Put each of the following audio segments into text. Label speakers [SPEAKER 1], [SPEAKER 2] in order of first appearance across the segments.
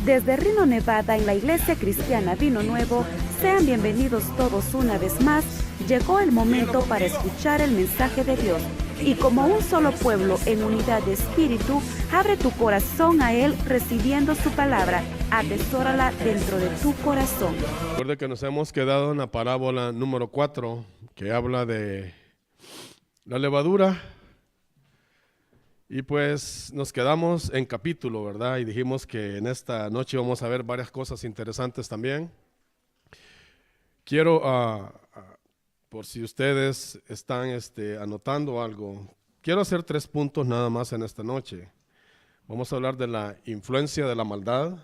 [SPEAKER 1] Desde Reno, Nevada, en la Iglesia Cristiana Vino Nuevo, sean bienvenidos todos una vez más. Llegó el momento para escuchar el mensaje de Dios. Y como un solo pueblo en unidad de espíritu, abre tu corazón a Él recibiendo su palabra. Atesórala dentro de tu corazón.
[SPEAKER 2] Recuerda que nos hemos quedado en la parábola número 4, que habla de la levadura. Y pues nos quedamos en capítulo, ¿verdad? Y dijimos que en esta noche vamos a ver varias cosas interesantes también. Quiero, por si ustedes están anotando algo, quiero hacer 3 puntos nada más en esta noche. Vamos a hablar de la influencia de la maldad.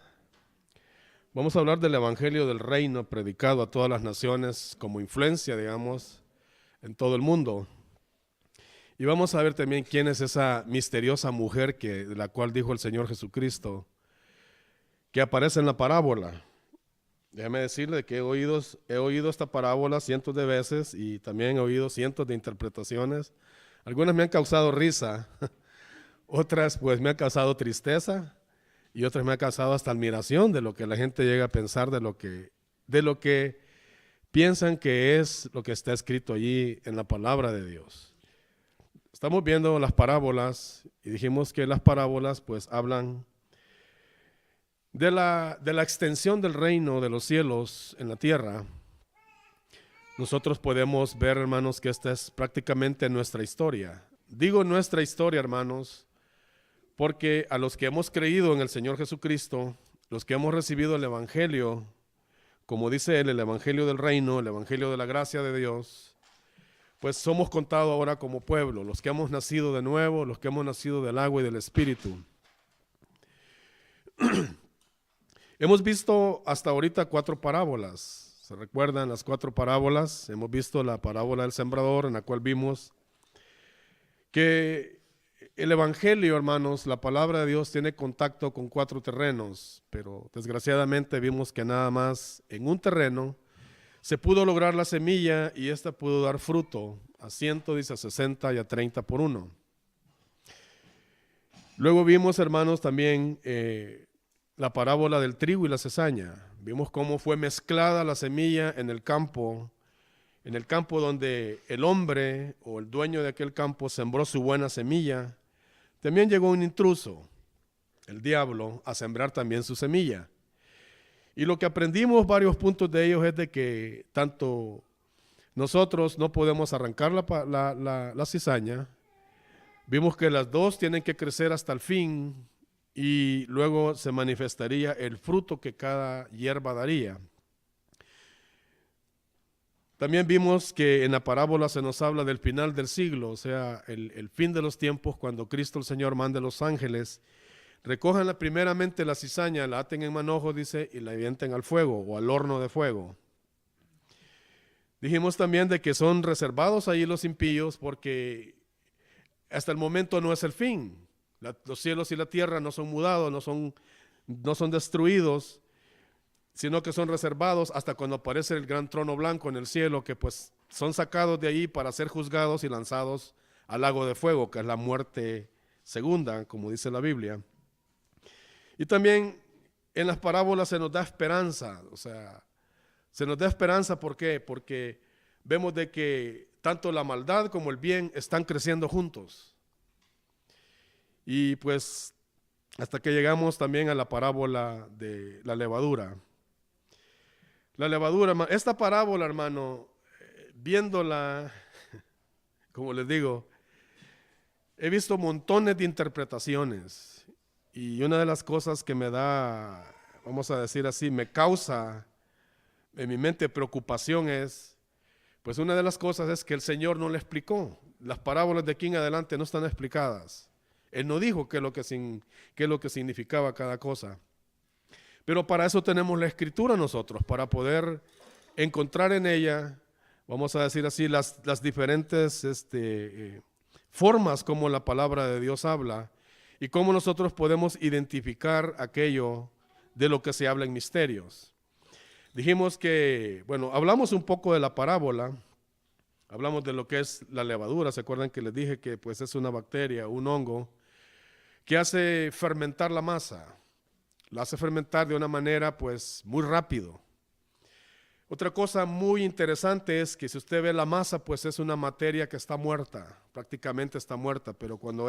[SPEAKER 2] Vamos a hablar del evangelio del reino predicado a todas las naciones como influencia, digamos, en todo el mundo. Y vamos a ver también quién es esa misteriosa mujer de la cual dijo el Señor Jesucristo, que aparece en la parábola. Déjame decirle que he oído esta parábola cientos de veces y también he oído cientos de interpretaciones. Algunas me han causado risa, otras pues me han causado tristeza y otras me han causado hasta admiración de lo que la gente llega a pensar de lo que piensan que es lo que está escrito allí en la palabra de Dios. Estamos viendo las parábolas y dijimos que las parábolas pues hablan de la extensión del reino de los cielos en la tierra. Nosotros podemos ver, hermanos, que esta es prácticamente nuestra historia. Digo nuestra historia, hermanos, porque a los que hemos creído en el Señor Jesucristo, los que hemos recibido el evangelio, como dice él, el evangelio del reino, el evangelio de la gracia de Dios, pues somos contados ahora como pueblo, los que hemos nacido de nuevo, los que hemos nacido del agua y del espíritu. Hemos visto hasta ahorita 4 parábolas. ¿Se recuerdan las 4 parábolas? Hemos visto la parábola del sembrador, en la cual vimos que el evangelio, hermanos, la palabra de Dios tiene contacto con 4 terrenos, pero desgraciadamente vimos que nada más en un terreno se pudo lograr la semilla y esta pudo dar fruto a 100, dice, a 60 y a 30 por 1. Luego vimos, hermanos, también la parábola del trigo y la cizaña. Vimos cómo fue mezclada la semilla en el campo donde el hombre o el dueño de aquel campo sembró su buena semilla. También llegó un intruso, el diablo, a sembrar también su semilla. Y lo que aprendimos, varios puntos de ellos, es de que tanto nosotros no podemos arrancar la cizaña. Vimos que las dos tienen que crecer hasta el fin y luego se manifestaría el fruto que cada hierba daría. También vimos que en la parábola se nos habla del final del siglo, o sea, el fin de los tiempos, cuando Cristo el Señor mande a los ángeles, recojan primeramente la cizaña, la aten en manojo, dice, y la avienten al fuego o al horno de fuego. Dijimos también de que son reservados ahí los impíos porque hasta el momento no es el fin. Los cielos y la tierra no son mudados, no son destruidos, sino que son reservados hasta cuando aparece el gran trono blanco en el cielo, que pues son sacados de ahí para ser juzgados y lanzados al lago de fuego, que es la muerte segunda, como dice la Biblia. Y también en las parábolas se nos da esperanza, o sea, se nos da esperanza, ¿por qué? Porque vemos de que tanto la maldad como el bien están creciendo juntos. Y pues hasta que llegamos también a la parábola de la levadura. La levadura, esta parábola, hermano, viéndola, como les digo, he visto montones de interpretaciones. Y una de las cosas que me da, vamos a decir así, me causa en mi mente preocupación es, pues una de las cosas es que el Señor no le explicó. Las parábolas de aquí en adelante no están explicadas. Él no dijo qué es lo que significaba cada cosa. Pero para eso tenemos la Escritura nosotros, para poder encontrar en ella, vamos a decir así, las diferentes formas como la palabra de Dios habla y cómo nosotros podemos identificar aquello de lo que se habla en misterios. Dijimos que, bueno, hablamos un poco de la parábola, hablamos de lo que es la levadura. ¿Se acuerdan que les dije que pues es una bacteria, un hongo, que hace fermentar la masa? la hace fermentar de una manera pues muy rápido. Otra cosa muy interesante es que si usted ve la masa, pues es una materia que está muerta, prácticamente está muerta, pero cuando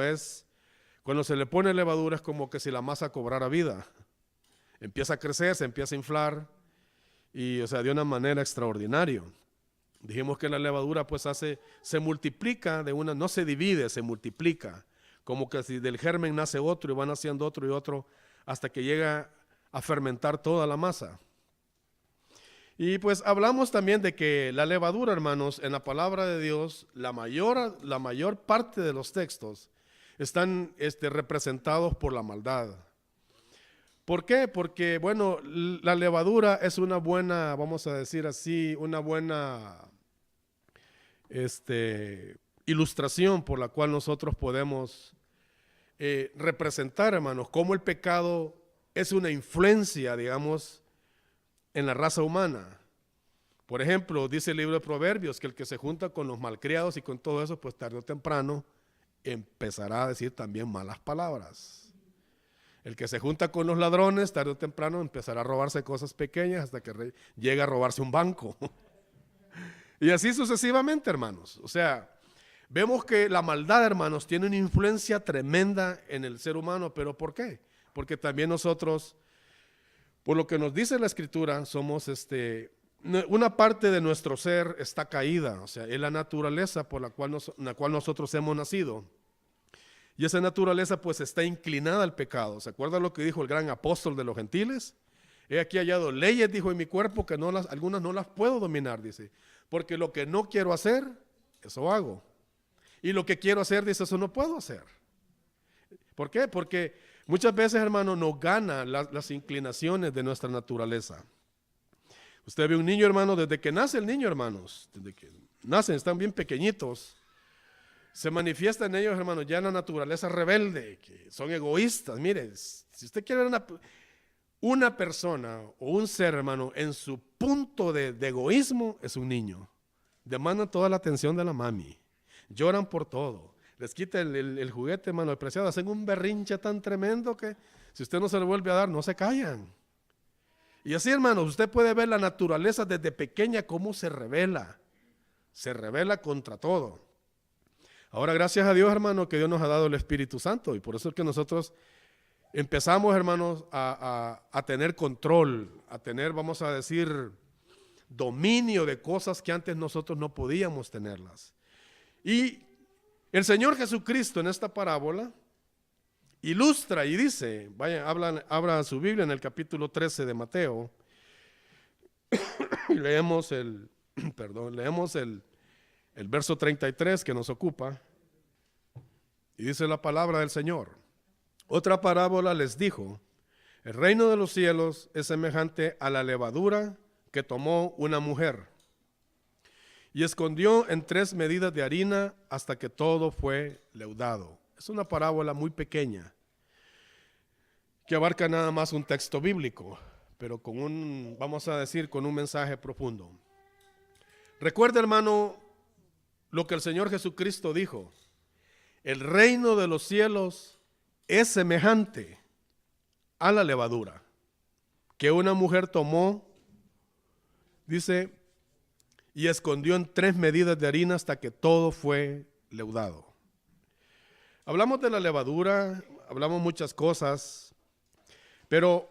[SPEAKER 2] se le pone levadura es como que si la masa cobrara vida. Empieza a crecer, se empieza a inflar y, o sea, de una manera extraordinaria. Dijimos que la levadura pues se multiplica no se divide, se multiplica. Como que si del germen nace otro y van haciendo otro y otro hasta que llega a fermentar toda la masa. Y pues hablamos también de que la levadura, hermanos, en la palabra de Dios, la mayor parte de los textos están representados por la maldad. ¿Por qué? Porque, bueno, la levadura es una buena, vamos a decir así, una buena ilustración por la cual nosotros podemos representar, hermanos, cómo el pecado es una influencia, digamos, en la raza humana. Por ejemplo, dice el libro de Proverbios que el que se junta con los malcriados y con todo eso, pues tarde o temprano empezará a decir también malas palabras. El que se junta con los ladrones, tarde o temprano empezará a robarse cosas pequeñas hasta que llega a robarse un banco. Y así sucesivamente, hermanos. O sea, vemos que la maldad, hermanos, tiene una influencia tremenda en el ser humano. ¿Pero por qué? Porque también nosotros, por lo que nos dice la Escritura, somos una parte de nuestro ser está caída, o sea, es la naturaleza por la cual nosotros hemos nacido. Y esa naturaleza pues está inclinada al pecado. ¿Se acuerdan lo que dijo el gran apóstol de los gentiles? He aquí hallado leyes, dijo, en mi cuerpo que algunas no las puedo dominar, dice. Porque lo que no quiero hacer, eso hago. Y lo que quiero hacer, dice, eso no puedo hacer. ¿Por qué? Porque muchas veces, hermano, nos ganan las inclinaciones de nuestra naturaleza. Usted ve un niño, hermano, desde que nace el niño, hermanos, desde que nacen, están bien pequeñitos, se manifiesta en ellos, hermanos, ya la naturaleza rebelde, que son egoístas. Mire, si usted quiere ver una persona o un ser, hermano, en su punto de egoísmo, es un niño. Demandan toda la atención de la mami, lloran por todo, les quita el juguete, hermano, el preciado, hacen un berrinche tan tremendo que si usted no se lo vuelve a dar, no se callan. Y así, hermanos, usted puede ver la naturaleza desde pequeña cómo se revela contra todo. Ahora, gracias a Dios, hermano, que Dios nos ha dado el Espíritu Santo y por eso es que nosotros empezamos, hermanos, a tener control, a tener, vamos a decir, dominio de cosas que antes nosotros no podíamos tenerlas. Y el Señor Jesucristo en esta parábola ilustra y dice, vaya, abra su Biblia en el capítulo 13 de Mateo y leemos el verso 33 que nos ocupa y dice la palabra del Señor. Otra parábola les dijo, el reino de los cielos es semejante a la levadura que tomó una mujer y escondió en 3 medidas de harina hasta que todo fue leudado. Es una parábola muy pequeña que abarca nada más un texto bíblico, pero vamos a decir, con un mensaje profundo. Recuerda, hermano, lo que el Señor Jesucristo dijo. El reino de los cielos es semejante a la levadura que una mujer tomó, dice, y escondió en 3 medidas de harina hasta que todo fue leudado. Hablamos de la levadura, hablamos muchas cosas, pero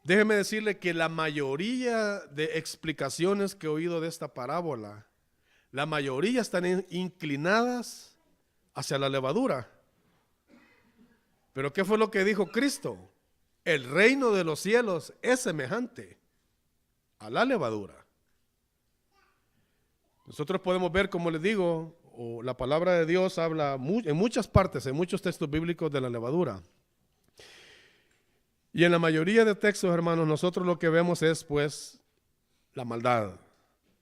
[SPEAKER 2] déjeme decirle que la mayoría de explicaciones que he oído de esta parábola, la mayoría están inclinadas hacia la levadura. Pero ¿qué fue lo que dijo Cristo? El reino de los cielos es semejante a la levadura. Nosotros podemos ver, como les digo, la palabra de Dios habla en muchas partes, en muchos textos bíblicos de la levadura. Y en la mayoría de textos, hermanos, nosotros lo que vemos es, pues, la maldad.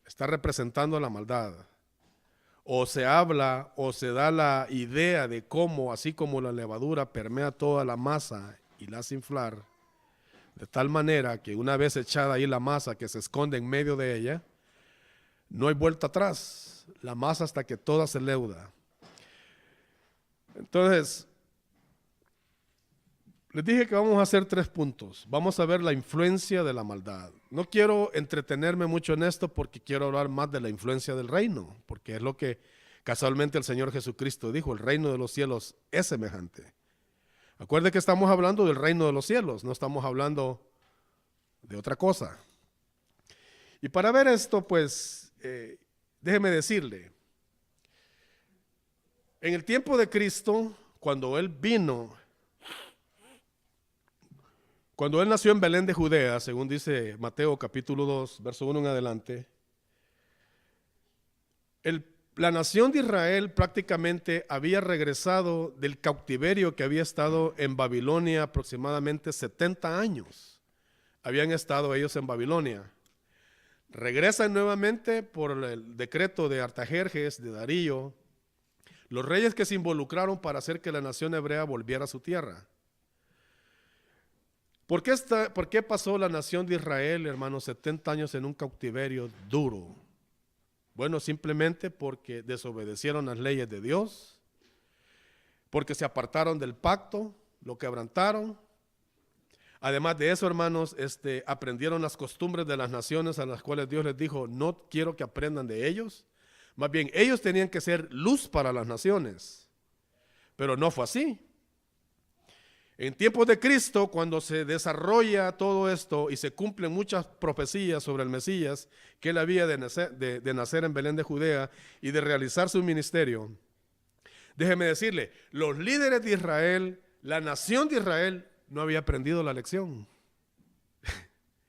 [SPEAKER 2] Está representando la maldad. O se habla o se da la idea de cómo, así como la levadura permea toda la masa y la hace inflar, de tal manera que una vez echada ahí la masa que se esconde en medio de ella, no hay vuelta atrás. La masa hasta que toda se leuda. Entonces, Les dije que vamos a hacer 3 puntos. Vamos a ver la influencia de la maldad. No quiero entretenerme mucho en esto porque quiero hablar más de la influencia del reino, porque es lo que casualmente el Señor Jesucristo dijo, el reino de los cielos es semejante. Acuerde que estamos hablando del reino de los cielos, no estamos hablando de otra cosa. Y para ver esto, pues, déjeme decirle, en el tiempo de Cristo, cuando Él nació en Belén de Judea, según dice Mateo capítulo 2, verso 1 en adelante, la nación de Israel prácticamente había regresado del cautiverio que había estado en Babilonia aproximadamente 70 años. Habían estado ellos en Babilonia. Regresan nuevamente por el decreto de Artajerjes, de Darío, los reyes que se involucraron para hacer que la nación hebrea volviera a su tierra. ¿Por qué pasó la nación de Israel, hermanos, 70 años en un cautiverio duro? Bueno, simplemente porque desobedecieron las leyes de Dios, porque se apartaron del pacto, lo quebrantaron. Además de eso, hermanos, aprendieron las costumbres de las naciones a las cuales Dios les dijo, no quiero que aprendan de ellos. Más bien, ellos tenían que ser luz para las naciones, pero no fue así. En tiempos de Cristo, cuando se desarrolla todo esto y se cumplen muchas profecías sobre el Mesías, que él había de nacer en Belén de Judea y de realizar su ministerio, déjeme decirle, los líderes de Israel, la nación de Israel, no había aprendido la lección.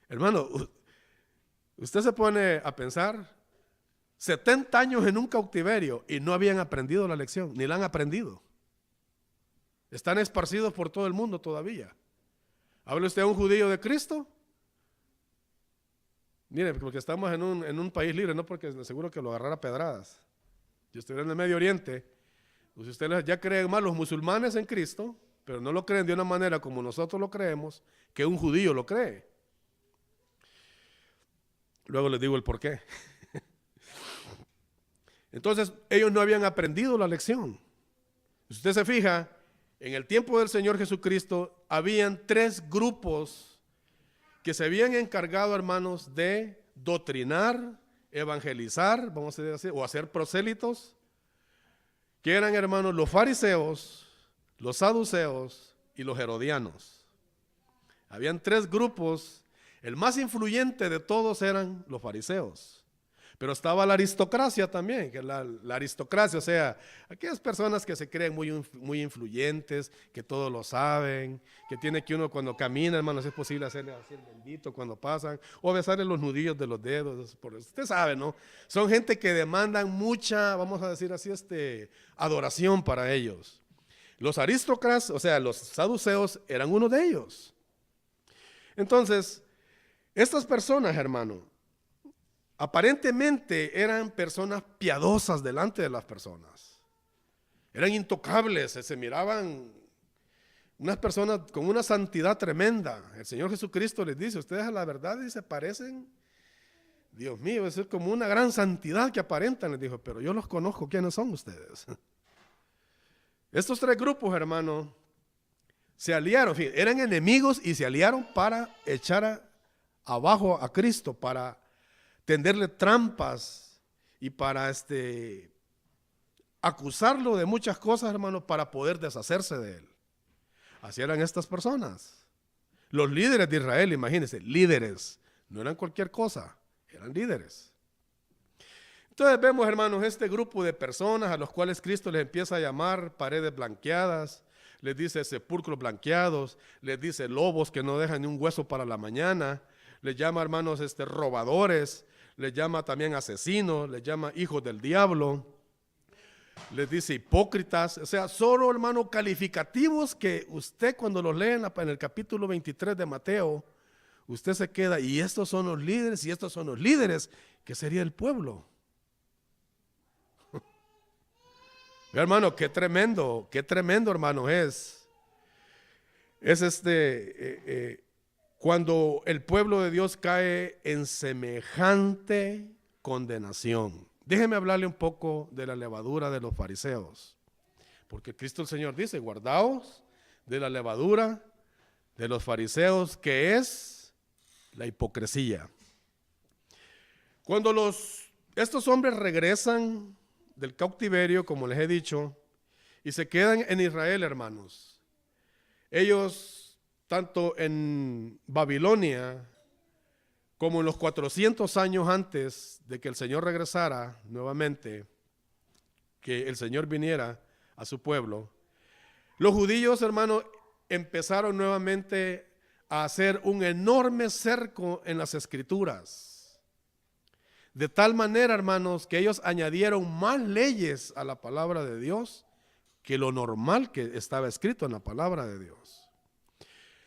[SPEAKER 2] Hermano, usted se pone a pensar, 70 años en un cautiverio y no habían aprendido la lección, ni la han aprendido. Están esparcidos por todo el mundo todavía. ¿Habla usted a un judío de Cristo? Mire, porque estamos en un país libre, no porque seguro que lo agarrara a pedradas. Yo estoy en el Medio Oriente, pues ustedes ya creen más los musulmanes en Cristo, pero no lo creen de una manera como nosotros lo creemos, que un judío lo cree. Luego les digo el por qué. Entonces, ellos no habían aprendido la lección. Si usted se fija, en el tiempo del Señor Jesucristo, habían 3 grupos que se habían encargado, hermanos, de doctrinar, evangelizar, vamos a decir, o hacer prosélitos, que eran, hermanos, los fariseos, los saduceos y los herodianos. Habían 3 grupos, el más influyente de todos eran los fariseos. Pero estaba la aristocracia también, que la aristocracia, o sea, aquellas personas que se creen muy influyentes, que todo lo saben, que tiene que uno cuando camina, hermanos, es posible hacerle así el bendito cuando pasan, o besarle los nudillos de los dedos, usted sabe, ¿no? Son gente que demandan mucha, vamos a decir así, adoración para ellos. Los aristócratas, o sea, los saduceos, eran uno de ellos. Entonces, estas personas, hermano, aparentemente eran personas piadosas delante de las personas. Eran intocables, se miraban unas personas con una santidad tremenda. El Señor Jesucristo les dice, ustedes a la verdad se parecen, Dios mío, es como una gran santidad que aparentan, les dijo, pero yo los conozco, ¿quiénes son ustedes? Estos 3 grupos, hermano, se aliaron, eran enemigos y se aliaron para echar abajo a Cristo, para tenderle trampas y para acusarlo de muchas cosas, hermanos, para poder deshacerse de él. Así eran estas personas. Los líderes de Israel, imagínense, líderes, no eran cualquier cosa, eran líderes. Entonces vemos, hermanos, este grupo de personas a los cuales Cristo les empieza a llamar paredes blanqueadas, les dice sepulcros blanqueados, les dice lobos que no dejan ni un hueso para la mañana, les llama, hermanos, robadores, les llama también asesinos, les llama hijos del diablo, les dice hipócritas, o sea, solo, hermano, calificativos que usted cuando los lee en el capítulo 23 de Mateo, usted se queda, y estos son los líderes, y estos son los líderes, que sería el pueblo. Hermano, qué tremendo, hermano, es cuando el pueblo de Dios cae en semejante condenación. Déjeme hablarle un poco de la levadura de los fariseos, porque Cristo el Señor dice, guardaos de la levadura de los fariseos, que es la hipocresía. Cuando estos hombres regresan del cautiverio, como les he dicho, y se quedan en Israel, hermanos, ellos, tanto en Babilonia, como en los 400 años antes de que el Señor regresara nuevamente, que el Señor viniera a su pueblo, los judíos, hermanos, empezaron nuevamente a hacer un enorme cerco en las Escrituras. De tal manera, hermanos, que ellos añadieron más leyes a la palabra de Dios que lo normal que estaba escrito en la palabra de Dios.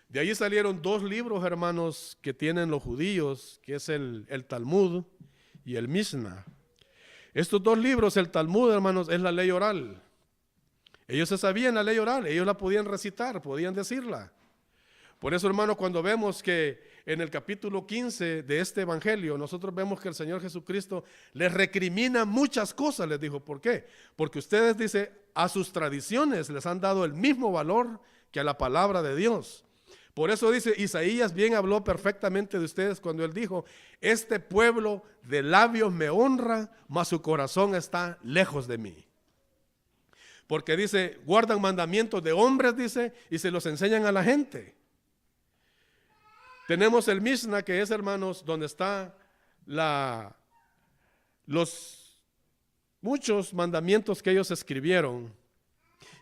[SPEAKER 2] De allí salieron dos libros, hermanos, que tienen los judíos, que es el Talmud y el Mishnah. Estos dos libros, el Talmud, hermanos, es la ley oral. Ellos se sabían la ley oral, ellos la podían recitar, podían decirla. Por eso, hermanos, cuando vemos que en el capítulo 15 de este evangelio, nosotros vemos que el Señor Jesucristo les recrimina muchas cosas, les dijo. ¿Por qué? Porque ustedes, dice, a sus tradiciones les han dado el mismo valor que a la palabra de Dios. Por eso dice, Isaías bien habló perfectamente de ustedes cuando él dijo, este pueblo de labios me honra, mas su corazón está lejos de mí. Porque dice, guardan mandamientos de hombres, dice, y se los enseñan a la gente. Tenemos el Mishnah, que es, hermanos, donde está los muchos mandamientos que ellos escribieron.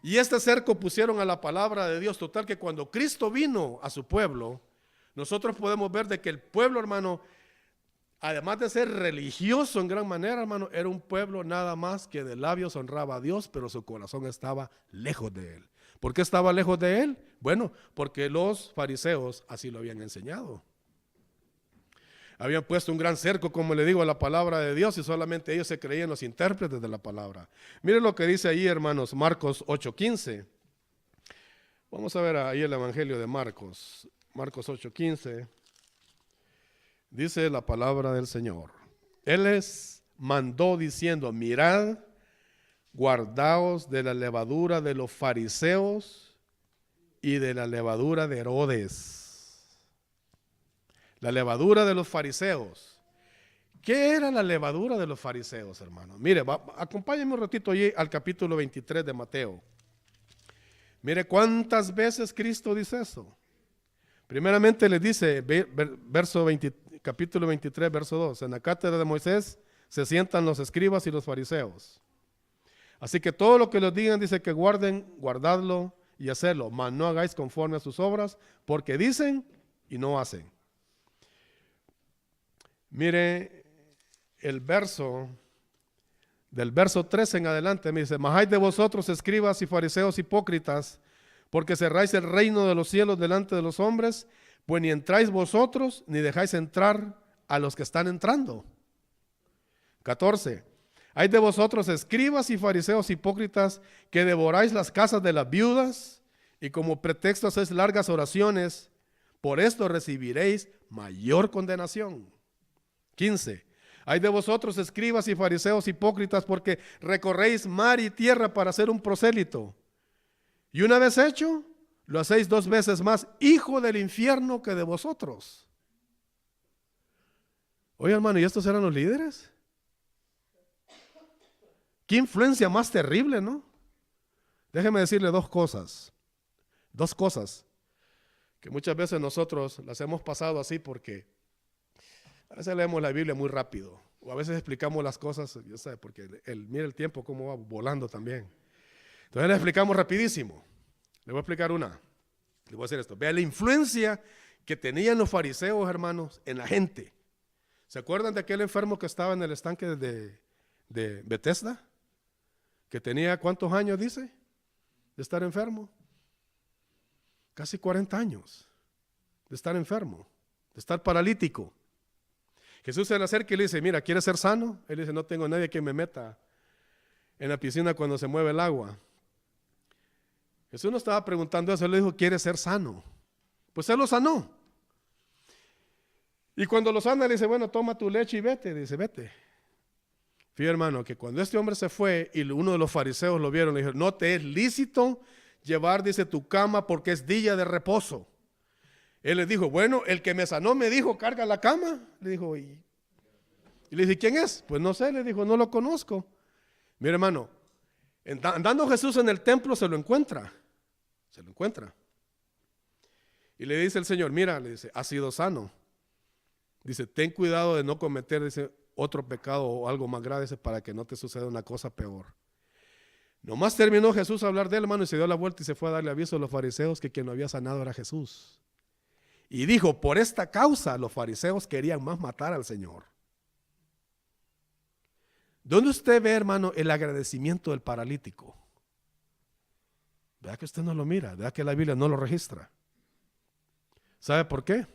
[SPEAKER 2] Y este cerco pusieron a la palabra de Dios, total que cuando Cristo vino a su pueblo, nosotros podemos ver de que el pueblo, hermano, además de ser religioso en gran manera, hermano, era un pueblo nada más que de labios honraba a Dios, pero su corazón estaba lejos de él. ¿Por qué estaba lejos de él? Bueno, porque los fariseos así lo habían enseñado. Habían puesto un gran cerco, como le digo, a la palabra de Dios, y solamente ellos se creían los intérpretes de la palabra. Miren lo que dice ahí, hermanos, Marcos 8:15. Vamos a ver ahí el evangelio de Marcos. Marcos 8:15. Dice la palabra del Señor. Él les mandó diciendo, mirad, guardaos de la levadura de los fariseos y de la levadura de Herodes. La levadura de los fariseos. ¿Qué era la levadura de los fariseos, hermano? Mire, acompáñenme un ratito allí al capítulo 23 de Mateo. Mire cuántas veces Cristo dice eso. Primeramente les dice, capítulo 23, verso 2, en la cátedra de Moisés se sientan los escribas y los fariseos. Así que todo lo que les digan, dice que guardadlo y hacerlo, mas no hagáis conforme a sus obras, porque dicen y no hacen. Mire el verso, del verso 13 en adelante, me dice, mas ay de vosotros, escribas y fariseos hipócritas, porque cerráis el reino de los cielos delante de los hombres, pues ni entráis vosotros, ni dejáis entrar a los que están entrando. 14. Hay de vosotros, escribas y fariseos hipócritas, que devoráis las casas de las viudas, y como pretexto hacéis largas oraciones, por esto recibiréis mayor condenación. 15. Hay de vosotros, escribas y fariseos hipócritas, porque recorréis mar y tierra para hacer un prosélito, y una vez hecho, lo hacéis 2 veces más hijo del infierno que de vosotros. Oye, hermano, ¿y estos eran los líderes? Qué influencia más terrible, ¿no? Déjeme decirle dos cosas que muchas veces nosotros las hemos pasado así porque a veces leemos la Biblia muy rápido o a veces explicamos las cosas, ya sabe, porque mira el tiempo cómo va volando también. Entonces le explicamos rapidísimo. Le voy a explicar una. Le voy a decir esto. Vea la influencia que tenían los fariseos, hermanos, en la gente. ¿Se acuerdan de aquel enfermo que estaba en el estanque de Betesda? Que tenía, ¿cuántos años dice? De estar enfermo. Casi 40 años de estar enfermo, de estar paralítico. Jesús se le acerca y le dice, mira, ¿quieres ser sano? Él dice, no tengo nadie que me meta en la piscina cuando se mueve el agua. Jesús no estaba preguntando eso, él le dijo, ¿quieres ser sano? Pues él lo sanó. Y cuando lo sana, le dice, bueno, toma tu leche y vete. Dice, vete. Fíjate, hermano, que cuando este hombre se fue y uno de los fariseos lo vieron, le dijo, no te es lícito llevar, dice, tu cama porque es día de reposo. Él le dijo, bueno, el que me sanó me dijo, carga la cama. Le dijo, y le dije, ¿quién es? Pues no sé, le dijo, no lo conozco. Mire, hermano, andando Jesús en el templo se lo encuentra. Se lo encuentra. Y le dice el Señor, mira, le dice, has sido sano. Dice, ten cuidado de no cometer, dice, otro pecado o algo más grave, dice, para que no te suceda una cosa peor. Nomás terminó Jesús a hablar de él, hermano, y se dio la vuelta y se fue a darle aviso a los fariseos que quien lo había sanado era Jesús. Y dijo, por esta causa los fariseos querían más matar al Señor. ¿Dónde usted ve, hermano, el agradecimiento del paralítico? ¿Verdad que usted no lo mira? ¿Verdad que la Biblia no lo registra? ¿Sabe por qué?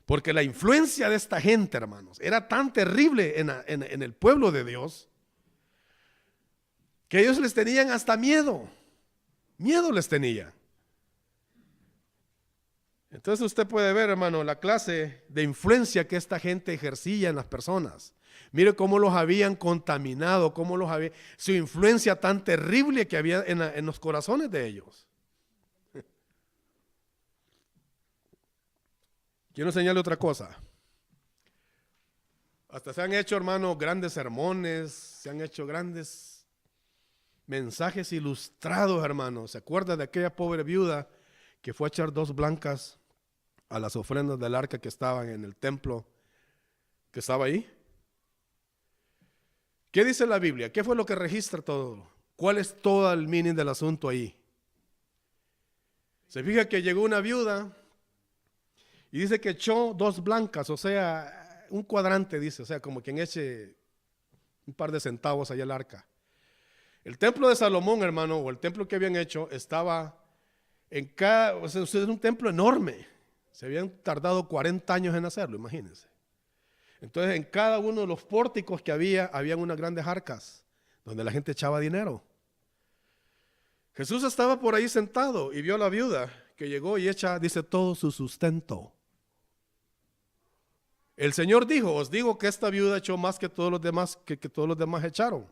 [SPEAKER 2] Porque la influencia de esta gente, hermanos, era tan terrible en el pueblo de Dios, que ellos les tenían hasta miedo. Miedo les tenía. Entonces usted puede ver, hermano, la clase de influencia que esta gente ejercía en las personas. Mire cómo los habían contaminado, su influencia tan terrible que había en los corazones de ellos. Quiero enseñarle otra cosa. Hasta se han hecho, hermano, grandes sermones, se han hecho grandes mensajes ilustrados, hermano. ¿Se acuerda de aquella pobre viuda que fue a echar 2 blancas a las ofrendas del arca que estaban en el templo que estaba ahí? ¿Qué dice la Biblia? ¿Qué fue lo que registra todo? ¿Cuál es todo el meaning del asunto ahí? Se fija que llegó una viuda y dice que echó 2 blancas, o sea, un cuadrante, dice, o sea, como quien eche un par de centavos allá al arca. El templo de Salomón, hermano, o el templo que habían hecho, estaba o sea, era un templo enorme. Se habían tardado 40 años en hacerlo, imagínense. Entonces, en cada uno de los pórticos que habían unas grandes arcas, donde la gente echaba dinero. Jesús estaba por ahí sentado y vio a la viuda que llegó y echa, dice, todo su sustento. El Señor dijo, os digo que esta viuda echó más que todos los demás, que todos los demás echaron.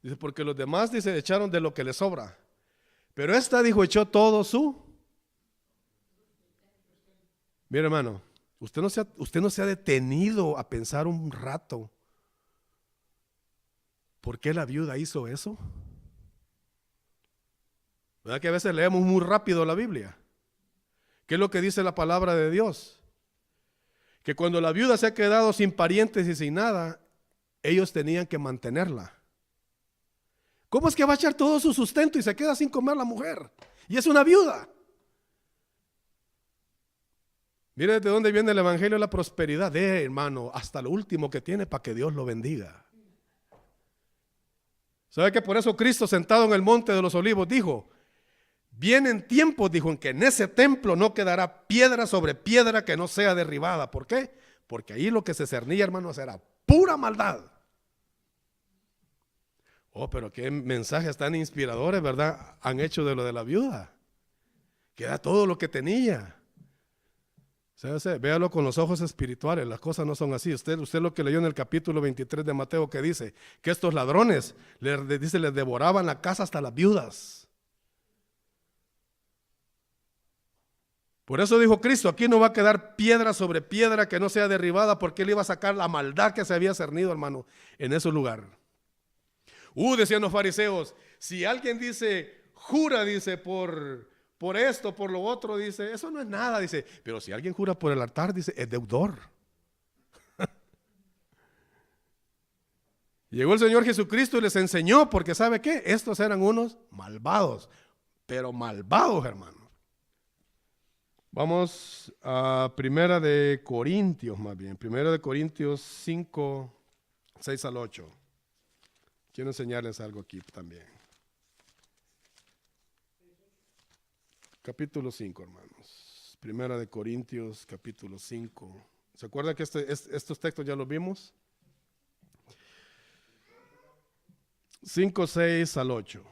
[SPEAKER 2] Dice, porque los demás, dice, echaron de lo que les sobra. Pero esta, dijo, echó todo su. Mira, hermano, usted no se ha detenido a pensar un rato por qué la viuda hizo eso. ¿Verdad que a veces leemos muy rápido la Biblia? ¿Qué es lo que dice la palabra de Dios? Que cuando la viuda se ha quedado sin parientes y sin nada, ellos tenían que mantenerla. ¿Cómo es que va a echar todo su sustento y se queda sin comer la mujer? Y es una viuda. Mire de dónde viene el evangelio de la prosperidad. Hermano, hasta lo último que tiene para que Dios lo bendiga. ¿Sabe que por eso Cristo, sentado en el monte de los olivos, dijo, vienen tiempos, dijo, en que en ese templo no quedará piedra sobre piedra que no sea derribada? ¿Por qué? Porque ahí lo que se cernía, hermanos, era pura maldad. Oh, pero qué mensajes tan inspiradores, ¿verdad? Han hecho de lo de la viuda. Que era todo lo que tenía. Véalo con los ojos espirituales, las cosas no son así. Usted lo que leyó en el capítulo 23 de Mateo, que dice que estos ladrones, les devoraban la casa hasta las viudas. Por eso dijo Cristo, aquí no va a quedar piedra sobre piedra que no sea derribada, porque Él iba a sacar la maldad que se había cernido, hermano, en ese lugar. Decían los fariseos, si alguien dice, jura, dice, por esto, por lo otro, dice, eso no es nada, dice, pero si alguien jura por el altar, dice, es deudor. Llegó el Señor Jesucristo y les enseñó, porque ¿sabe qué? Estos eran unos malvados, pero malvados, hermano. Vamos a Primera de Corintios, más bien, Primera de Corintios 5, 6 al 8. Quiero enseñarles algo aquí también. Capítulo 5, hermanos. Primera de Corintios, capítulo 5. ¿Se acuerdan que estos textos ya los vimos? 5, 6 al 8.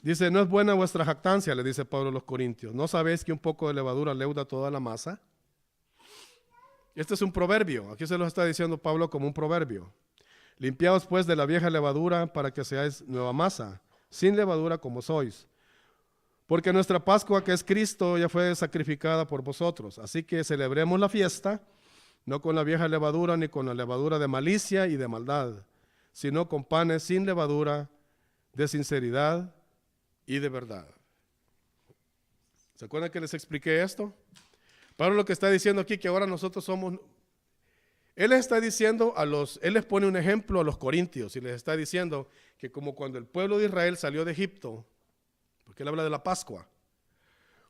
[SPEAKER 2] Dice, no es buena vuestra jactancia, le dice Pablo a los corintios. ¿No sabéis que un poco de levadura leuda toda la masa? Este es un proverbio. Aquí se lo está diciendo Pablo como un proverbio. Limpiaos pues de la vieja levadura para que seáis nueva masa, sin levadura como sois. porque nuestra Pascua, que es Cristo, ya fue sacrificada por vosotros. Así que celebremos la fiesta, no con la vieja levadura, ni con la levadura de malicia y de maldad, sino con panes sin levadura, de sinceridad y de verdad. ¿Se acuerdan que les expliqué esto? Pablo lo que está diciendo aquí, que ahora nosotros somos... Él les está diciendo él les pone un ejemplo a los corintios y les está diciendo que como cuando el pueblo de Israel salió de Egipto, porque él habla de la Pascua,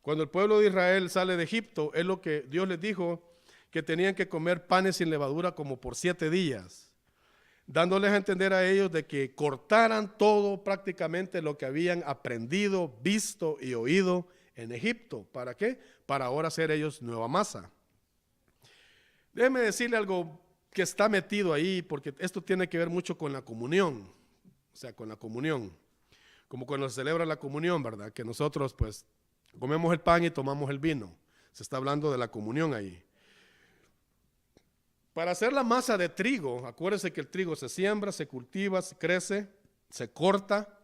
[SPEAKER 2] cuando el pueblo de Israel sale de Egipto, es lo que Dios les dijo, que tenían que comer panes sin levadura como por 7 días, dándoles a entender a ellos de que cortaran todo prácticamente lo que habían aprendido, visto y oído en Egipto. ¿Para qué? Para ahora hacer ellos nueva masa. Déjeme decirle algo que está metido ahí, porque esto tiene que ver mucho con la comunión, o sea, con la comunión, como cuando se celebra la comunión, ¿verdad? Que nosotros pues comemos el pan y tomamos el vino, se está hablando de la comunión ahí. Para hacer la masa de trigo, acuérdense que el trigo se siembra, se cultiva, se crece, se corta,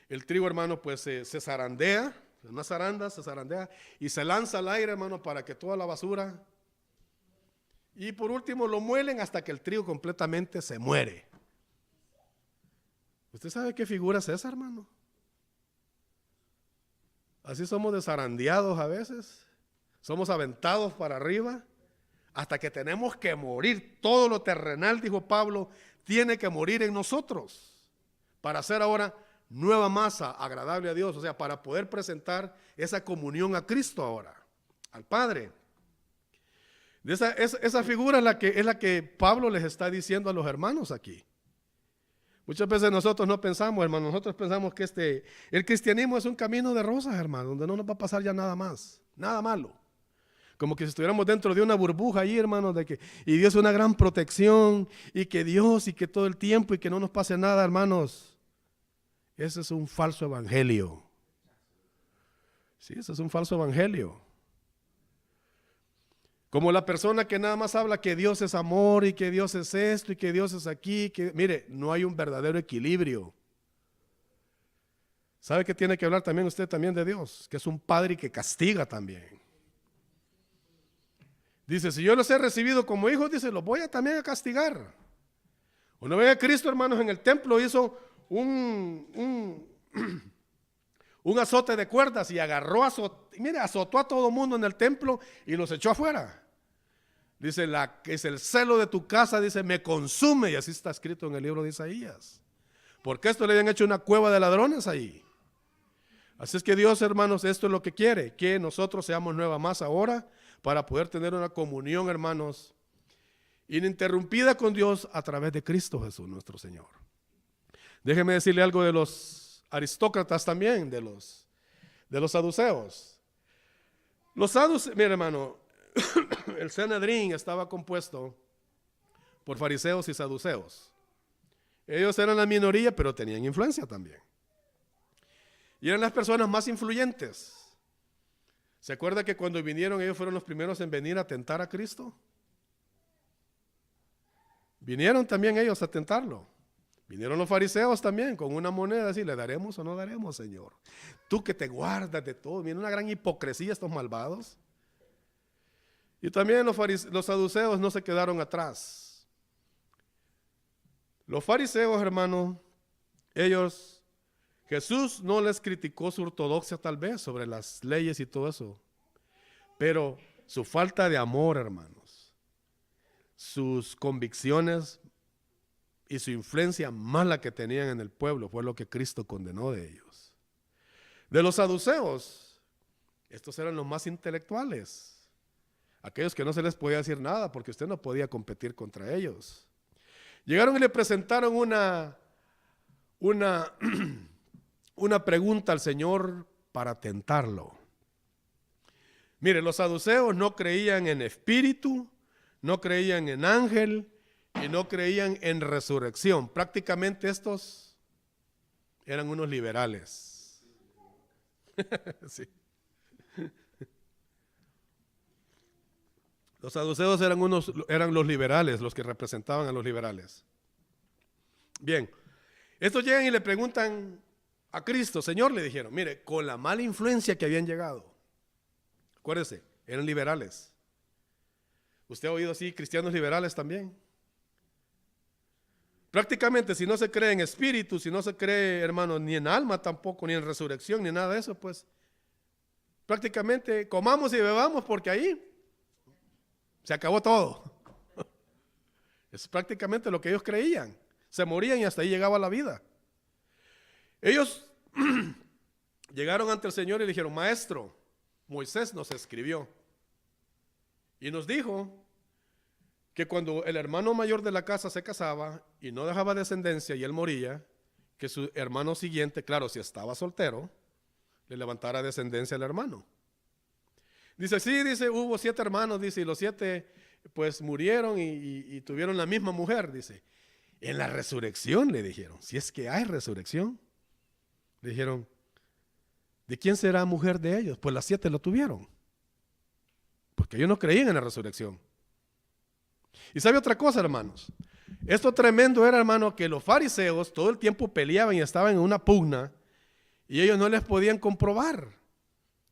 [SPEAKER 2] el trigo, hermano, pues se zarandea, una zaranda se zarandea y se lanza al aire, hermano, para que toda la basura... Y por último lo muelen hasta que el trigo completamente se muere. ¿Usted sabe qué figura es esa, hermano? Así somos desarandeados a veces. Somos aventados para arriba hasta que tenemos que morir. Todo lo terrenal, dijo Pablo, tiene que morir en nosotros para hacer ahora nueva masa agradable a Dios. O sea, para poder presentar esa comunión a Cristo ahora, al Padre. Esa figura es la que Pablo les está diciendo a los hermanos aquí. Muchas veces nosotros no pensamos, hermano, nosotros pensamos que el cristianismo es un camino de rosas, hermano, donde no nos va a pasar ya nada más, nada malo. Como que si estuviéramos dentro de una burbuja ahí, hermano, y Dios es una gran protección, y que Dios, y que todo el tiempo, y que no nos pase nada, hermanos. Ese es un falso evangelio. Sí, ese es un falso evangelio. Como la persona que nada más habla que Dios es amor y que Dios es esto y que Dios es aquí. Mire, no hay un verdadero equilibrio. ¿Sabe que tiene que hablar también usted también de Dios? Que es un padre que castiga también. Dice, si yo los he recibido como hijos, dice, los voy a también a castigar. Una vez Cristo, hermanos, en el templo hizo un azote de cuerdas y azotó a todo mundo en el templo y los echó afuera. Dice, es el celo de tu casa, dice, me consume, y así está escrito en el libro de Isaías. Porque esto le habían hecho una cueva de ladrones ahí. Así es que Dios, hermanos, esto es lo que quiere, que nosotros seamos nueva masa ahora para poder tener una comunión, hermanos, ininterrumpida con Dios a través de Cristo Jesús, nuestro Señor. Déjeme decirle algo de los aristócratas también, de los saduceos. Los saduceos, mire, hermano, el Sanedrín estaba compuesto por fariseos y saduceos. Ellos eran la minoría, pero tenían influencia también. Y eran las personas más influyentes. ¿Se acuerda que cuando vinieron ellos fueron los primeros en venir a tentar a Cristo? Vinieron también ellos a tentarlo. Vinieron los fariseos también con una moneda, así, ¿le daremos o no daremos, Señor? Tú que te guardas de todo. Viene una gran hipocresía estos malvados. Y también los saduceos no se quedaron atrás. Los fariseos, hermano, Jesús no les criticó su ortodoxia tal vez sobre las leyes y todo eso, pero su falta de amor, hermanos, sus convicciones y su influencia mala que tenían en el pueblo fue lo que Cristo condenó de ellos. De los saduceos, estos eran los más intelectuales, aquellos que no se les podía decir nada porque usted no podía competir contra ellos. Llegaron y le presentaron una pregunta al Señor para tentarlo. Mire, los saduceos no creían en espíritu, no creían en ángel y no creían en resurrección. Prácticamente estos eran unos liberales. Sí. Los saduceos eran los liberales, los que representaban a los liberales. Bien, estos llegan y le preguntan a Cristo, Señor, le dijeron, mire, con la mala influencia que habían llegado. Acuérdese, eran liberales. ¿Usted ha oído así cristianos liberales también? Prácticamente, si no se cree en espíritu, si no se cree, hermano, ni en alma tampoco, ni en resurrección, ni nada de eso, pues prácticamente comamos y bebamos porque ahí se acabó todo. Es prácticamente lo que ellos creían. Se morían y hasta ahí llegaba la vida. Ellos llegaron ante el Señor y le dijeron, maestro, Moisés nos escribió y nos dijo que cuando el hermano mayor de la casa se casaba y no dejaba descendencia y él moría, que su hermano siguiente, claro, si estaba soltero, le levantara descendencia al hermano. Dice, sí, dice, hubo 7 hermanos, dice, y los 7 pues murieron y tuvieron la misma mujer, dice. En la resurrección le dijeron, si es que hay resurrección, le dijeron, ¿de quién será mujer de ellos? Pues las 7 lo tuvieron, porque ellos no creían en la resurrección. Y sabe otra cosa, hermanos, esto tremendo era, hermano, que los fariseos todo el tiempo peleaban y estaban en una pugna y ellos no les podían comprobar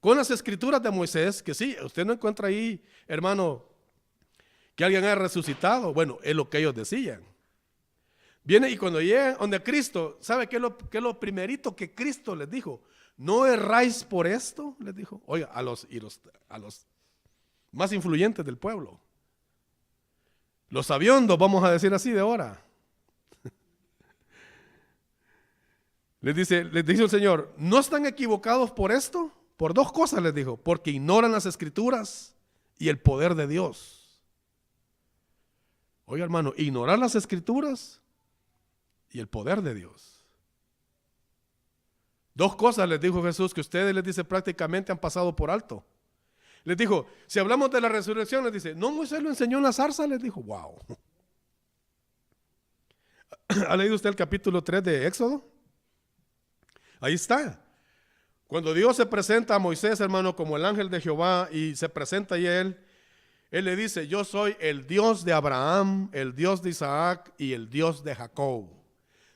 [SPEAKER 2] con las escrituras de Moisés, que sí, usted no encuentra ahí, hermano, que alguien haya resucitado. Bueno, es lo que ellos decían. Viene y cuando llegan donde Cristo, ¿sabe qué es lo primerito que Cristo les dijo? No erráis por esto, les dijo. Oiga, a los más influyentes del pueblo. Los sabiondos, vamos a decir así de ahora. Les dice el Señor, ¿no están equivocados por esto? Por 2 cosas les dijo, porque ignoran las escrituras y el poder de Dios. Oiga, hermano, ignorar las escrituras y el poder de Dios. 2 cosas les dijo Jesús que ustedes, les dice, prácticamente han pasado por alto. Les dijo, si hablamos de la resurrección, les dice, no, Moisés lo enseñó en la zarza, les dijo, wow. ¿Ha leído usted el capítulo 3 de Éxodo? Ahí está. Cuando Dios se presenta a Moisés, hermano, como el ángel de Jehová, y se presenta a él le dice, yo soy el Dios de Abraham, el Dios de Isaac y el Dios de Jacob.